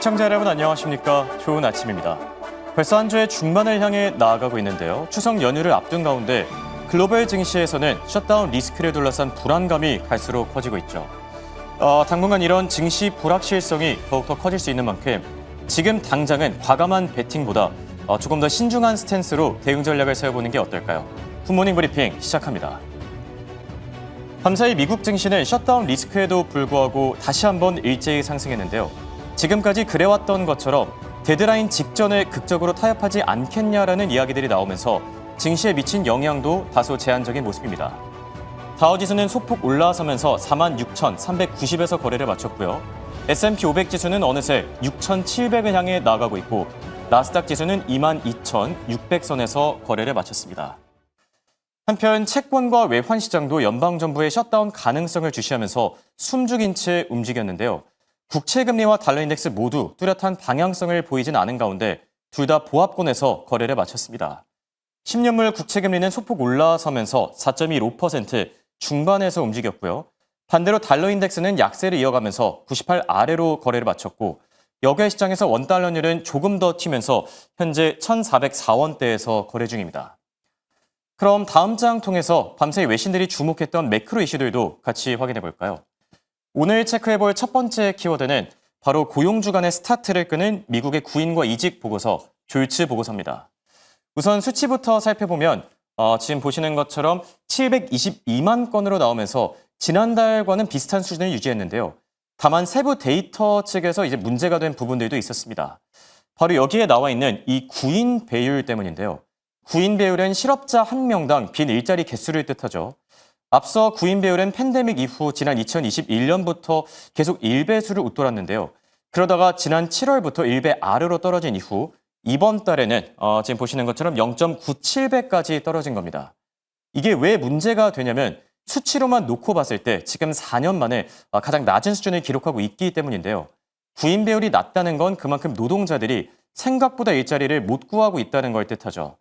시청자 여러분 안녕하십니까? 좋은 아침입니다. 벌써 한 주의 중반을 향해 나아가고 있는데요. 추석 연휴를 앞둔 가운데 글로벌 증시에서는 셧다운 리스크를 둘러싼 불안감이 갈수록 커지고 있죠. 당분간 이런 증시 불확실성이 더욱더 커질 수 있는 만큼 지금 당장은 과감한 베팅보다 조금 더 신중한 스탠스로 대응 전략을 세워보는 게 어떨까요? 굿모닝 브리핑 시작합니다. 밤사이 미국 증시는 셧다운 리스크에도 불구하고 다시 한번 일제히 상승했는데요. 지금까지 그래왔던 것처럼 데드라인 직전에 극적으로 타협하지 않겠냐라는 이야기들이 나오면서 증시에 미친 영향도 다소 제한적인 모습입니다. 다우지수는 소폭 올라서면서 46,390에서 거래를 마쳤고요. S&P 500 지수는 어느새 6,700을 향해 나아가고 있고 나스닥 지수는 22,600선에서 거래를 마쳤습니다. 한편 채권과 외환 시장도 연방정부의 셧다운 가능성을 주시하면서 숨죽인 채 움직였는데요. 국채금리와 달러인덱스 모두 뚜렷한 방향성을 보이진 않은 가운데 둘 다 보합권에서 거래를 마쳤습니다. 10년물 국채금리는 소폭 올라서면서 4.15% 중반에서 움직였고요. 반대로 달러인덱스는 약세를 이어가면서 98 아래로 거래를 마쳤고 여객 시장에서 원달러율은 조금 더 튀면서 현재 1,404원대에서 거래 중입니다. 그럼 다음 장 통해서 밤새 외신들이 주목했던 매크로 이슈들도 같이 확인해 볼까요? 오늘 체크해볼 첫 번째 키워드는 바로 고용 주간의 스타트를 끄는 미국의 구인과 이직 보고서, 졸츠 보고서입니다. 우선 수치부터 살펴보면 지금 보시는 것처럼 722만 건으로 나오면서 지난달과는 비슷한 수준을 유지했는데요. 다만 세부 데이터 측에서 이제 문제가 된 부분들도 있었습니다. 바로 여기에 나와 있는 이 구인 배율 때문인데요. 구인 배율은 실업자 1명당 빈 일자리 개수를 뜻하죠. 앞서 구인 배율은 팬데믹 이후 지난 2021년부터 계속 1배수를 웃돌았는데요. 그러다가 지난 7월부터 1배 아래로 떨어진 이후 이번 달에는 지금 보시는 것처럼 0.97배까지 떨어진 겁니다. 이게 왜 문제가 되냐면 수치로만 놓고 봤을 때 지금 4년 만에 가장 낮은 수준을 기록하고 있기 때문인데요. 구인 배율이 낮다는 건 그만큼 노동자들이 생각보다 일자리를 못 구하고 있다는 걸 뜻하죠.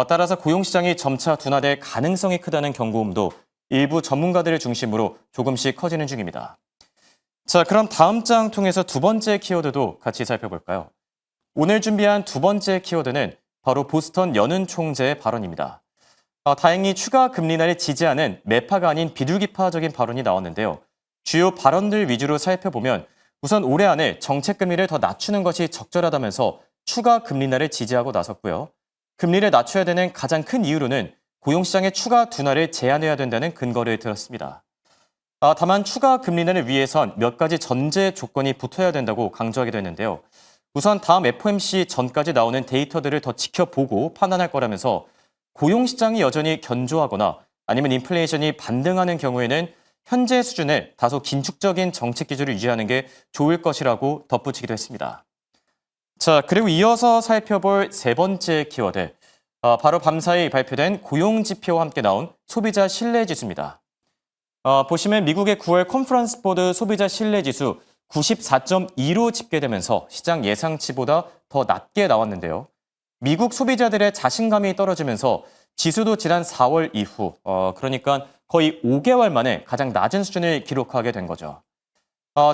따라서 고용시장이 점차 둔화될 가능성이 크다는 경고음도 일부 전문가들을 중심으로 조금씩 커지는 중입니다. 자, 그럼 다음 장 통해서 두 번째 키워드도 같이 살펴볼까요? 오늘 준비한 두 번째 키워드는 바로 보스턴 연은 총재의 발언입니다. 다행히 추가 금리날을 지지하는 매파가 아닌 비둘기파적인 발언이 나왔는데요. 주요 발언들 위주로 살펴보면 우선 올해 안에 정책 금리를 더 낮추는 것이 적절하다면서 추가 금리날을 지지하고 나섰고요. 금리를 낮춰야 되는 가장 큰 이유로는 고용시장의 추가 둔화를 제한해야 된다는 근거를 들었습니다. 다만 추가 금리를 위해선 몇 가지 전제 조건이 붙어야 된다고 강조하기도 했는데요. 우선 다음 FOMC 전까지 나오는 데이터들을 더 지켜보고 판단할 거라면서 고용시장이 여전히 견조하거나 아니면 인플레이션이 반등하는 경우에는 현재 수준의 다소 긴축적인 정책 기조를 유지하는 게 좋을 것이라고 덧붙이기도 했습니다. 자, 그리고 이어서 살펴볼 세 번째 키워드. 바로 밤사이 발표된 고용지표와 함께 나온 소비자 신뢰지수입니다. 보시면 미국의 9월 컨퍼런스 보드 소비자 신뢰지수 94.2로 집계되면서 시장 예상치보다 더 낮게 나왔는데요. 미국 소비자들의 자신감이 떨어지면서 지수도 지난 4월 이후, 그러니까 거의 5개월 만에 가장 낮은 수준을 기록하게 된 거죠.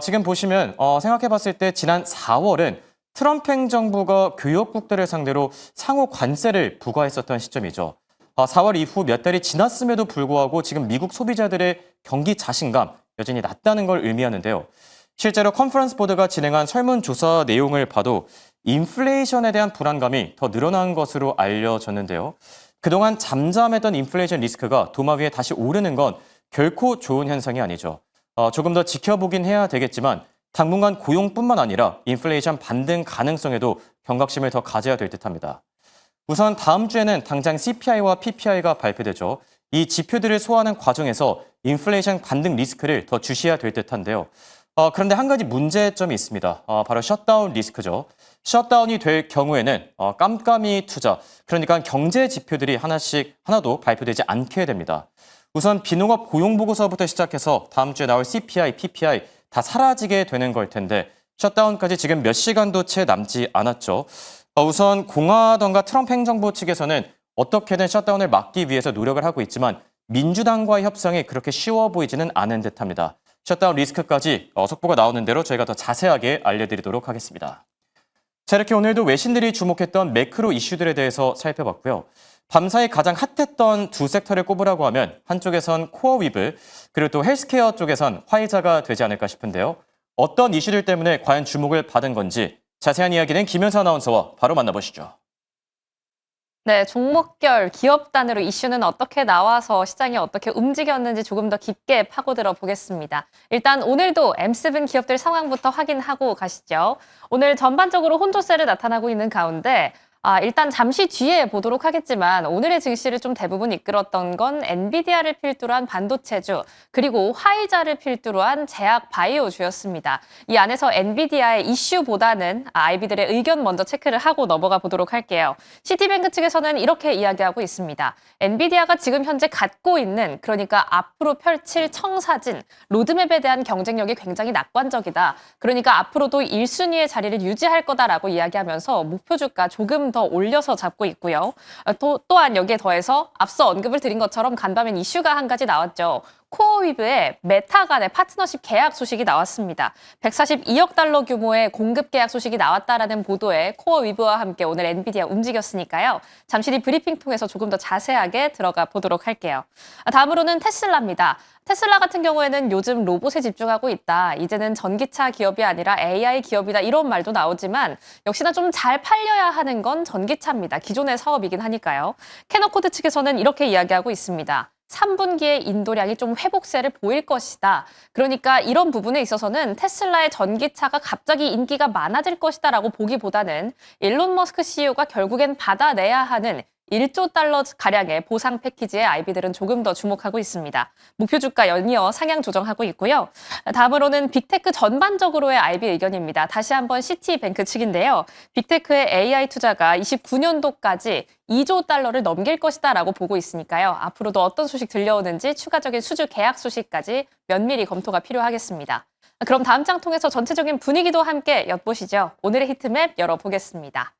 지금 보시면 생각해봤을 때 지난 4월은 트럼프 행정부가 교역국들을 상대로 상호 관세를 부과했었던 시점이죠. 4월 이후 몇 달이 지났음에도 불구하고 지금 미국 소비자들의 경기 자신감 여전히 낮다는 걸 의미하는데요. 실제로 컨퍼런스 보드가 진행한 설문조사 내용을 봐도 인플레이션에 대한 불안감이 더 늘어난 것으로 알려졌는데요. 그동안 잠잠했던 인플레이션 리스크가 도마 위에 다시 오르는 건 결코 좋은 현상이 아니죠. 조금 더 지켜보긴 해야 되겠지만 당분간 고용뿐만 아니라 인플레이션 반등 가능성에도 경각심을 더 가져야 될 듯합니다. 우선 다음 주에는 당장 CPI와 PPI가 발표되죠. 이 지표들을 소화하는 과정에서 인플레이션 반등 리스크를 더 주시해야 될 듯한데요. 그런데 한 가지 문제점이 있습니다. 바로 셧다운 리스크죠. 셧다운이 될 경우에는 깜깜이 투자, 그러니까 경제 지표들이 하나도 발표되지 않게 됩니다. 우선 비농업 고용보고서부터 시작해서 다음 주에 나올 CPI, PPI 다 사라지게 되는 걸 텐데 셧다운까지 지금 몇 시간도 채 남지 않았죠. 우선 공화당과 트럼프 행정부 측에서는 어떻게든 셧다운을 막기 위해서 노력을 하고 있지만 민주당과의 협상이 그렇게 쉬워 보이지는 않은 듯합니다. 셧다운 리스크까지 속보가 나오는 대로 저희가 더 자세하게 알려드리도록 하겠습니다. 자, 이렇게 오늘도 외신들이 주목했던 매크로 이슈들에 대해서 살펴봤고요. 밤사이 가장 핫했던 두 섹터를 꼽으라고 하면 한쪽에선 코어 위브, 그리고 또 헬스케어 쪽에선 화이자가 되지 않을까 싶은데요. 어떤 이슈들 때문에 과연 주목을 받은 건지 자세한 이야기는 김현사 아나운서와 바로 만나보시죠. 네, 종목별 기업 단위로 이슈는 어떻게 나와서 시장이 어떻게 움직였는지 조금 더 깊게 파고들어 보겠습니다. 일단 오늘도 M7 기업들 상황부터 확인하고 가시죠. 오늘 전반적으로 혼조세를 나타나고 있는 가운데 일단 잠시 뒤에 보도록 하겠지만 오늘의 증시를 좀 대부분 이끌었던 건 엔비디아를 필두로 한 반도체주 그리고 화이자를 필두로 한 제약 바이오주였습니다. 이 안에서 엔비디아의 이슈보다는 아이비들의 의견 먼저 체크를 하고 넘어가 보도록 할게요. 시티뱅크 측에서는 이렇게 이야기하고 있습니다. 엔비디아가 지금 현재 갖고 있는 그러니까 앞으로 펼칠 청사진, 로드맵에 대한 경쟁력이 굉장히 낙관적이다. 그러니까 앞으로도 1순위의 자리를 유지할 거다라고 이야기하면서 목표 주가 조금 더 올려서 잡고 있고요. 또한 여기에 더해서 앞서 언급을 드린 것처럼 간밤엔 이슈가 한 가지 나왔죠. 코어위브의 메타 간의 파트너십 계약 소식이 나왔습니다. 142억 달러 규모의 공급 계약 소식이 나왔다라는 보도에 코어위브와 함께 오늘 엔비디아 움직였으니까요. 잠시 뒤 브리핑 통해서 조금 더 자세하게 들어가 보도록 할게요. 다음으로는 테슬라입니다. 테슬라 같은 경우에는 요즘 로봇에 집중하고 있다. 이제는 전기차 기업이 아니라 AI 기업이다. 이런 말도 나오지만 역시나 좀 잘 팔려야 하는 건 전기차입니다. 기존의 사업이긴 하니까요. 캐너코드 측에서는 이렇게 이야기하고 있습니다. 3분기에 인도량이 좀 회복세를 보일 것이다. 그러니까 이런 부분에 있어서는 테슬라의 전기차가 갑자기 인기가 많아질 것이다라고 보기보다는 일론 머스크 CEO가 결국엔 받아내야 하는 1조 달러 가량의 보상 패키지에 아이비들은 조금 더 주목하고 있습니다. 목표 주가 연이어 상향 조정하고 있고요. 다음으로는 빅테크 전반적으로의 아이비 의견입니다. 다시 한번 시티뱅크 측인데요. 빅테크의 AI 투자가 29년도까지 2조 달러를 넘길 것이다라고 보고 있으니까요. 앞으로도 어떤 소식 들려오는지 추가적인 수주 계약 소식까지 면밀히 검토가 필요하겠습니다. 그럼 다음 장 통해서 전체적인 분위기도 함께 엿보시죠. 오늘의 히트맵 열어보겠습니다.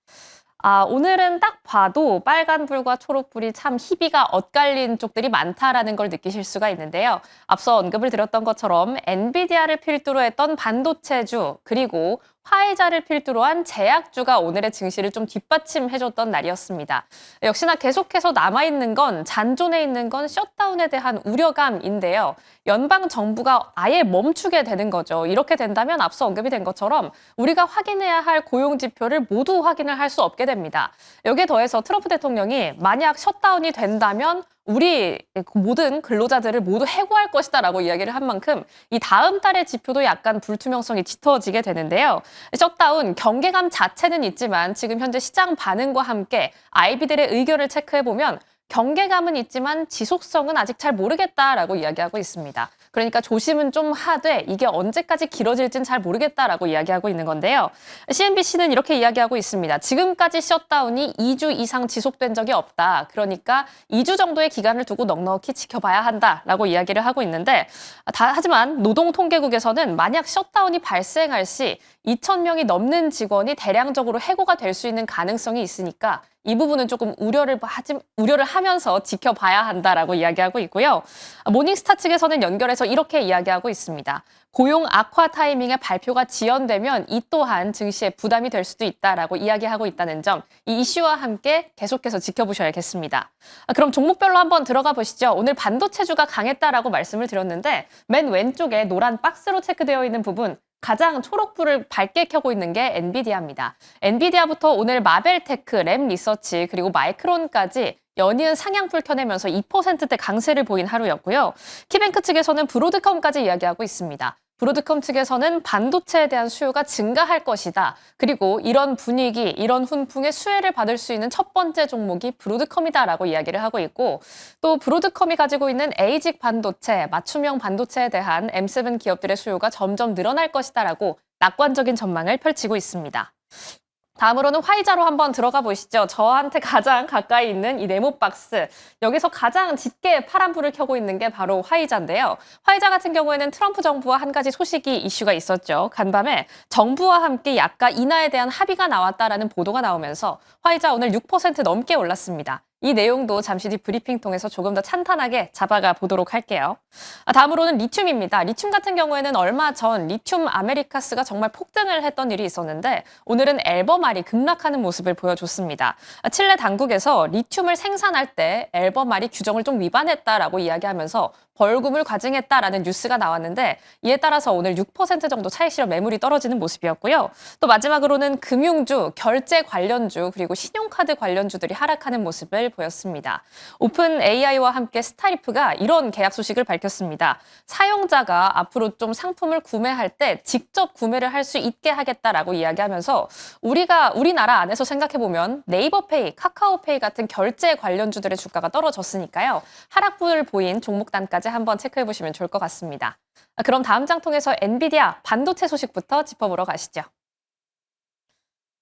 오늘은 딱 봐도 빨간불과 초록불이 참 희비가 엇갈린 쪽들이 많다라는 걸 느끼실 수가 있는데요. 앞서 언급을 드렸던 것처럼 엔비디아를 필두로 했던 반도체주 그리고 화이자를 필두로 한 제약주가 오늘의 증시를 좀 뒷받침해줬던 날이었습니다. 역시나 계속해서 남아있는 건 잔존해 있는 건 셧다운에 대한 우려감인데요. 연방 정부가 아예 멈추게 되는 거죠. 이렇게 된다면 앞서 언급이 된 것처럼 우리가 확인해야 할 고용 지표를 모두 확인을 할 수 없게 됩니다. 여기에 더해서 트럼프 대통령이 만약 셧다운이 된다면 우리 모든 근로자들을 모두 해고할 것이다라고 이야기를 한 만큼 이 다음 달의 지표도 약간 불투명성이 짙어지게 되는데요. 셧다운 경계감 자체는 있지만 지금 현재 시장 반응과 함께 아이비들의 의견을 체크해보면 경계감은 있지만 지속성은 아직 잘 모르겠다라고 이야기하고 있습니다. 그러니까 조심은 좀 하되 이게 언제까지 길어질진 잘 모르겠다라고 이야기하고 있는 건데요. CNBC는 이렇게 이야기하고 있습니다. 지금까지 셧다운이 2주 이상 지속된 적이 없다. 그러니까 2주 정도의 기간을 두고 넉넉히 지켜봐야 한다라고 이야기를 하고 있는데 하지만 노동통계국에서는 만약 셧다운이 발생할 시 2,000명이 넘는 직원이 대량적으로 해고가 될 수 있는 가능성이 있으니까 이 부분은 조금 우려를 하면서 지켜봐야 한다라고 이야기하고 있고요. 모닝스타 측에서는 연결해서 이렇게 이야기하고 있습니다. 고용 악화 타이밍에 발표가 지연되면 이 또한 증시에 부담이 될 수도 있다라고 이야기하고 있다는 점, 이 이슈와 함께 계속해서 지켜보셔야겠습니다. 그럼 종목별로 한번 들어가 보시죠. 오늘 반도체주가 강했다라고 말씀을 드렸는데 맨 왼쪽에 노란 박스로 체크되어 있는 부분, 가장 초록불을 밝게 켜고 있는 게 엔비디아입니다. 엔비디아부터 오늘 마벨테크, 램리서치 그리고 마이크론까지 연이은 상향불 켜내면서 2%대 강세를 보인 하루였고요. 키뱅크 측에서는 브로드컴까지 이야기하고 있습니다. 브로드컴 측에서는 반도체에 대한 수요가 증가할 것이다. 그리고 이런 분위기, 이런 훈풍의 수혜를 받을 수 있는 첫 번째 종목이 브로드컴이다라고 이야기를 하고 있고 또 브로드컴이 가지고 있는 에이직 반도체, 맞춤형 반도체에 대한 M7 기업들의 수요가 점점 늘어날 것이다라고 낙관적인 전망을 펼치고 있습니다. 다음으로는 화이자로 한번 들어가 보시죠. 저한테 가장 가까이 있는 이 네모 박스. 여기서 가장 짙게 파란불을 켜고 있는 게 바로 화이자인데요. 화이자 같은 경우에는 트럼프 정부와 한 가지 소식이 이슈가 있었죠. 간밤에 정부와 함께 약가 인하에 대한 합의가 나왔다라는 보도가 나오면서 화이자 오늘 6% 넘게 올랐습니다. 이 내용도 잠시 뒤 브리핑 통해서 조금 더 찬탄하게 잡아가 보도록 할게요. 다음으로는 리튬입니다. 리튬 같은 경우에는 얼마 전 리튬 아메리카스가 정말 폭등을 했던 일이 있었는데 오늘은 앨범알이 급락하는 모습을 보여줬습니다. 칠레 당국에서 리튬을 생산할 때 앨범알이 규정을 좀 위반했다라고 이야기하면서 벌금을 과징했다라는 뉴스가 나왔는데 이에 따라서 오늘 6% 정도 차익 실현 매물이 떨어지는 모습이었고요. 또 마지막으로는 금융주, 결제 관련주, 그리고 신용카드 관련주들이 하락하는 모습을 보였습니다. 오픈 AI와 함께 스타리프가 이런 계약 소식을 밝혔습니다. 사용자가 앞으로 좀 상품을 구매할 때 직접 구매를 할 수 있게 하겠다라고 이야기하면서 우리나라 안에서 생각해보면 네이버페이, 카카오페이 같은 결제 관련주들의 주가가 떨어졌으니까요. 하락분을 보인 종목단까지 한번 체크해보시면 좋을 것 같습니다. 그럼 다음 장 통해서 엔비디아 반도체 소식부터 짚어보러 가시죠.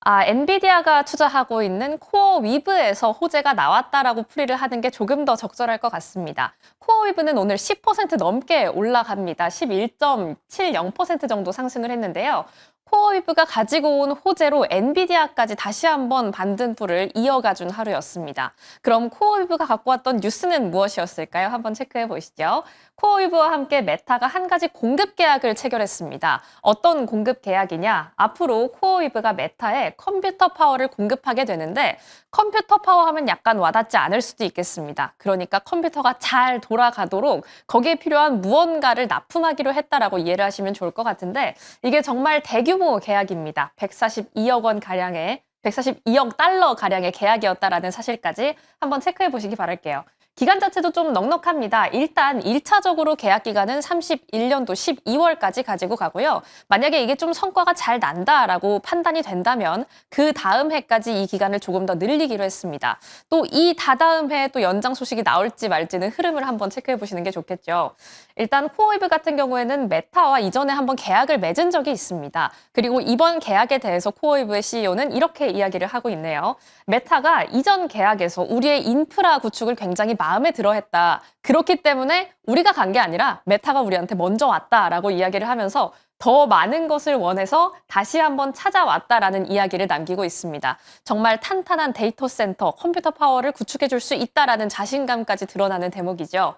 엔비디아가 투자하고 있는 코어 위브에서 호재가 나왔다라고 풀이를 하는 게 조금 더 적절할 것 같습니다. 코어 위브는 오늘 10% 넘게 올라갑니다. 11.70% 정도 상승을 했는데요. 코어 위브가 가지고 온 호재로 엔비디아까지 다시 한번 반등불을 이어가준 하루였습니다. 그럼 코어 위브가 갖고 왔던 뉴스는 무엇이었을까요? 한번 체크해 보시죠. 코어 위브와 함께 메타가 한 가지 공급 계약을 체결했습니다. 어떤 공급 계약이냐? 앞으로 코어 위브가 메타에 컴퓨터 파워를 공급하게 되는데 컴퓨터 파워 하면 약간 와닿지 않을 수도 있겠습니다. 그러니까 컴퓨터가 잘 돌아가도록 거기에 필요한 무언가를 납품하기로 했다라고 이해를 하시면 좋을 것 같은데 이게 정말 대규모 계약입니다. 142억 원 가량의 142억 달러 가량의 계약이었다라는 사실까지 한번 체크해 보시기 바랄게요. 기간 자체도 좀 넉넉합니다. 일단 1차적으로 계약 기간은 31년도 12월까지 가지고 가고요. 만약에 이게 좀 성과가 잘 난다라고 판단이 된다면 그 다음 해까지 이 기간을 조금 더 늘리기로 했습니다. 또 이 다다음 해에 또 연장 소식이 나올지 말지는 흐름을 한번 체크해 보시는 게 좋겠죠. 일단 코어웨브 같은 경우에는 메타와 이전에 한번 계약을 맺은 적이 있습니다. 그리고 이번 계약에 대해서 코어웨브의 CEO는 이렇게 이야기를 하고 있네요. 메타가 이전 계약에서 우리의 인프라 구축을 굉장히 마음에 들어 했다. 그렇기 때문에 우리가 간 게 아니라 메타가 우리한테 먼저 왔다라고 이야기를 하면서 더 많은 것을 원해서 다시 한번 찾아왔다라는 이야기를 남기고 있습니다. 정말 탄탄한 데이터 센터, 컴퓨터 파워를 구축해 줄 수 있다라는 자신감까지 드러나는 대목이죠.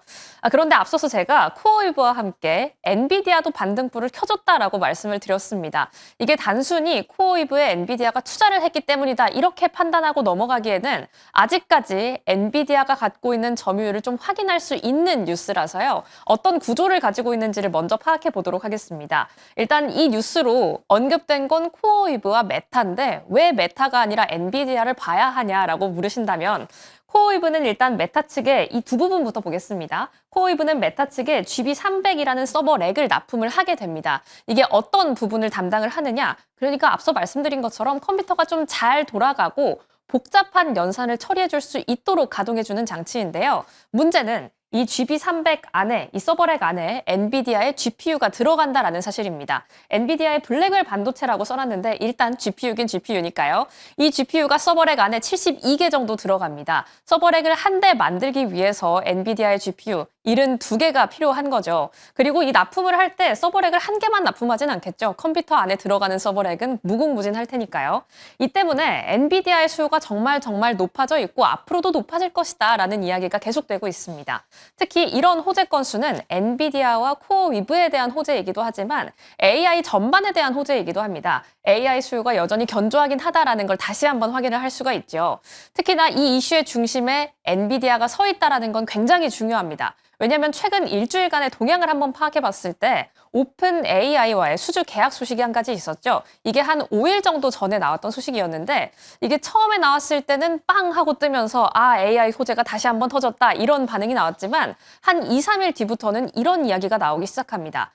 그런데 앞서서 제가 코어웨브와 함께 엔비디아도 반등불을 켜줬다라고 말씀을 드렸습니다. 이게 단순히 코어웨브에 엔비디아가 투자를 했기 때문이다 이렇게 판단하고 넘어가기에는 아직까지 엔비디아가 갖고 있는 점유율을 좀 확인할 수 있는 뉴스라서요. 어떤 구조를 가지고 있는지를 먼저 파악해 보도록 하겠습니다. 일단 이 뉴스로 언급된 건 코어웨브와 메타인데 왜 메타가 아니라 엔비디아를 봐야 하냐라고 물으신다면 코어웨브는 일단 메타 측에 이 두 부분부터 보겠습니다. 코어웨브는 메타 측에 GB300이라는 서버 렉을 납품을 하게 됩니다. 이게 어떤 부분을 담당을 하느냐? 그러니까 앞서 말씀드린 것처럼 컴퓨터가 좀 잘 돌아가고 복잡한 연산을 처리해 줄 수 있도록 가동해 주는 장치인데요. 문제는 이 GB300 안에, 이 서버렉 안에 엔비디아의 GPU가 들어간다라는 사실입니다. 엔비디아의 블랙웰 반도체라고 써놨는데 일단 GPU긴 GPU니까요. 이 GPU가 서버렉 안에 72개 정도 들어갑니다. 서버렉을 한 대 만들기 위해서 엔비디아의 GPU 72개가 필요한 거죠. 그리고 이 납품을 할 때 서버렉을 한 개만 납품하진 않겠죠. 컴퓨터 안에 들어가는 서버렉은 무궁무진할 테니까요. 이 때문에 엔비디아의 수요가 정말 높아져 있고 앞으로도 높아질 것이다 라는 이야기가 계속되고 있습니다. 특히 이런 호재 건수는 엔비디아와 코어위브에 대한 호재이기도 하지만 AI 전반에 대한 호재이기도 합니다. AI 수요가 여전히 견조하긴 하다라는 걸 다시 한번 확인을 할 수가 있죠. 특히나 이 이슈의 중심에 엔비디아가 서 있다라는 건 굉장히 중요합니다. 왜냐하면 최근 일주일간의 동향을 한번 파악해 봤을 때 오픈 AI와의 수주 계약 소식이 한 가지 있었죠. 이게 한 5일 정도 전에 나왔던 소식이었는데 이게 처음에 나왔을 때는 빵 하고 뜨면서 AI 소재가 다시 한번 터졌다 이런 반응이 나왔지만 한 2, 3일 뒤부터는 이런 이야기가 나오기 시작합니다.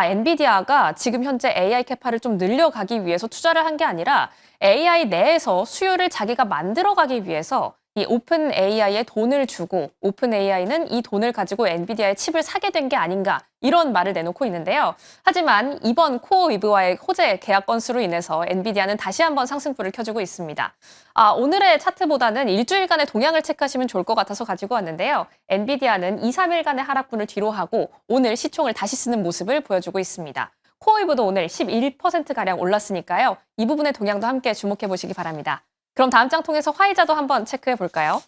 엔비디아가 지금 현재 AI 캐파를 좀 늘려가기 위해서 투자를 한 게 아니라 AI 내에서 수요를 자기가 만들어가기 위해서 이 오픈 AI에 돈을 주고 오픈 AI는 이 돈을 가지고 엔비디아의 칩을 사게 된 게 아닌가 이런 말을 내놓고 있는데요. 하지만 이번 코어위브와의 호재 계약 건수로 인해서 엔비디아는 다시 한번 상승불을 켜주고 있습니다. 오늘의 차트보다는 일주일간의 동향을 체크하시면 좋을 것 같아서 가지고 왔는데요. 엔비디아는 2, 3일간의 하락분을 뒤로 하고 오늘 시총을 다시 쓰는 모습을 보여주고 있습니다. 코어위브도 오늘 11%가량 올랐으니까요. 이 부분의 동향도 함께 주목해 보시기 바랍니다. 그럼 다음 장 통해서 화이자도 한번 체크해 볼까요?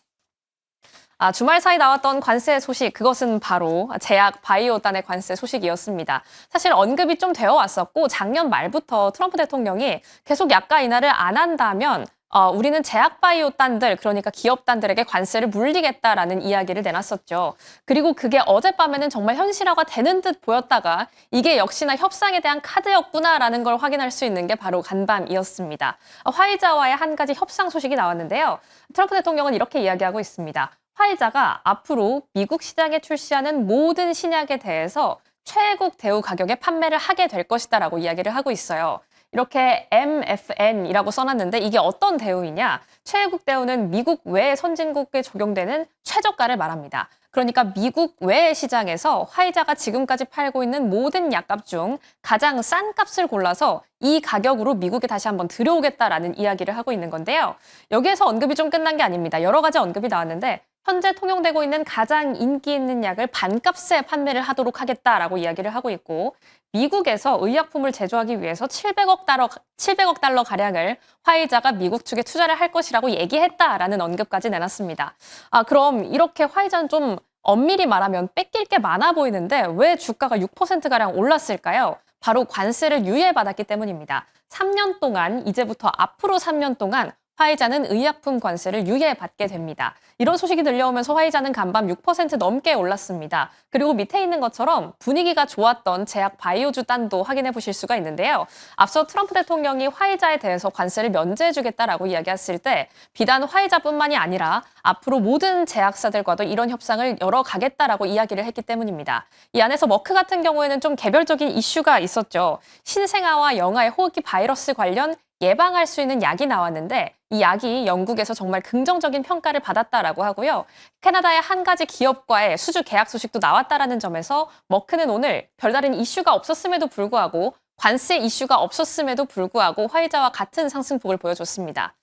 주말 사이 나왔던 관세 소식, 그것은 바로 제약 바이오단의 관세 소식이었습니다. 사실 언급이 좀 되어 왔었고 작년 말부터 트럼프 대통령이 계속 약가 인하를 안 한다면 우리는 제약 바이오단들, 그러니까 기업단들에게 관세를 물리겠다라는 이야기를 내놨었죠. 그리고 그게 어젯밤에는 정말 현실화가 되는 듯 보였다가 이게 역시나 협상에 대한 카드였구나라는 걸 확인할 수 있는 게 바로 간밤이었습니다. 화이자와의 한 가지 협상 소식이 나왔는데요. 트럼프 대통령은 이렇게 이야기하고 있습니다. 화이자가 앞으로 미국 시장에 출시하는 모든 신약에 대해서 최애국 대우 가격에 판매를 하게 될 것이다라고 이야기를 하고 있어요. 이렇게 MFN이라고 써놨는데 이게 어떤 대우이냐? 최애국 대우는 미국 외 선진국에 적용되는 최저가를 말합니다. 그러니까 미국 외 시장에서 화이자가 지금까지 팔고 있는 모든 약값 중 가장 싼 값을 골라서 이 가격으로 미국에 다시 한번 들여오겠다라는 이야기를 하고 있는 건데요. 여기에서 언급이 좀 끝난 게 아닙니다. 여러 가지 언급이 나왔는데 현재 통용되고 있는 가장 인기 있는 약을 반값에 판매를 하도록 하겠다라고 이야기를 하고 있고 미국에서 의약품을 제조하기 위해서 700억 달러 가량을 화이자가 미국 측에 투자를 할 것이라고 얘기했다라는 언급까지 내놨습니다. 그럼 이렇게 화이자는 좀 엄밀히 말하면 뺏길 게 많아 보이는데 왜 주가가 6%가량 올랐을까요? 바로 관세를 유예받았기 때문입니다. 3년 동안, 이제부터 앞으로 3년 동안 화이자는 의약품 관세를 유예받게 됩니다. 이런 소식이 들려오면서 화이자는 간밤 6% 넘게 올랐습니다. 그리고 밑에 있는 것처럼 분위기가 좋았던 제약 바이오주 단도 확인해 보실 수가 있는데요. 앞서 트럼프 대통령이 화이자에 대해서 관세를 면제해주겠다라고 이야기했을 때 비단 화이자뿐만이 아니라 앞으로 모든 제약사들과도 이런 협상을 열어가겠다라고 이야기를 했기 때문입니다. 이 안에서 머크 같은 경우에는 좀 개별적인 이슈가 있었죠. 신생아와 영아의 호흡기 바이러스 관련 예방할 수 있는 약이 나왔는데 이 약이 영국에서 정말 긍정적인 평가를 받았다라고 하고요. 캐나다의 한 가지 기업과의 수주 계약 소식도 나왔다라는 점에서 머크는 오늘 별다른 이슈가 없었음에도 불구하고 관세 이슈가 없었음에도 불구하고 화이자와 같은 상승폭을 보여줬습니다.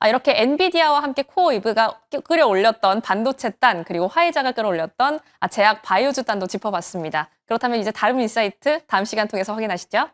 이렇게 엔비디아와 함께 코어 이브가 끌어올렸던 반도체 단 그리고 화이자가 끌어올렸던 제약 바이오주 단도 짚어봤습니다. 그렇다면 이제 다른 인사이트 다음 시간 통해서 확인하시죠.